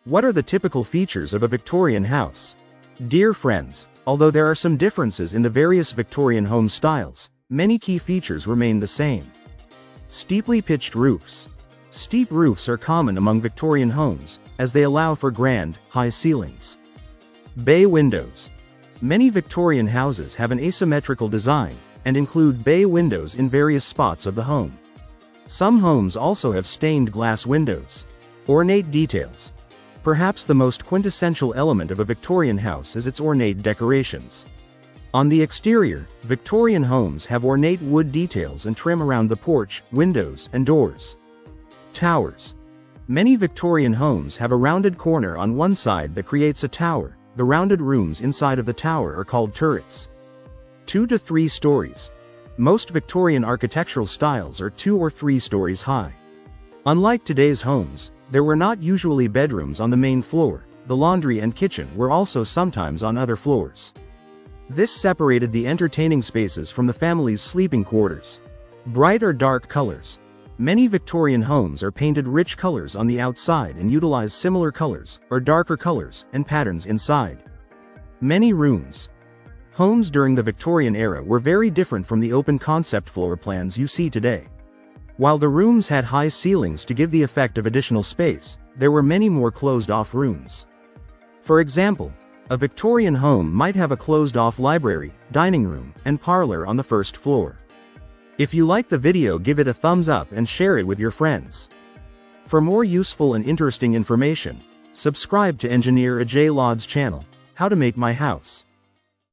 What are the typical features of a Victorian house? Dear friends, although there are some differences in the various Victorian home styles, many key features remain the same. Steeply pitched roofs. Steep roofs are common among Victorian homes, as they allow for grand, high ceilings. Bay windows. Many Victorian houses have an asymmetrical design, and include bay windows in various spots of the home. Some homes also have stained glass windows. Ornate details. Perhaps the most quintessential element of a Victorian house is its ornate decorations. On the exterior, Victorian homes have ornate wood details and trim around the porch, windows, and doors. Towers. Many Victorian homes have a rounded corner on one side that creates a tower. The rounded rooms inside of the tower are called turrets. 2 to 3 stories. Most Victorian architectural styles are 2 or 3 stories high. Unlike today's homes, there were not usually bedrooms on the main floor. The laundry and kitchen were also sometimes on other floors. This separated the entertaining spaces from the family's sleeping quarters. Bright or dark colors. Many Victorian homes are painted rich colors on the outside and utilize similar colors, or darker colors, and patterns inside. Many rooms. Homes during the Victorian era were very different from the open concept floor plans you see today. While the rooms had high ceilings to give the effect of additional space, there were many more closed-off rooms. For example, a Victorian home might have a closed-off library, dining room, and parlor on the first floor. If you like the video, give it a thumbs up and share it with your friends. For more useful and interesting information, subscribe to Engineer Ajay Lod's channel, How to Make My House.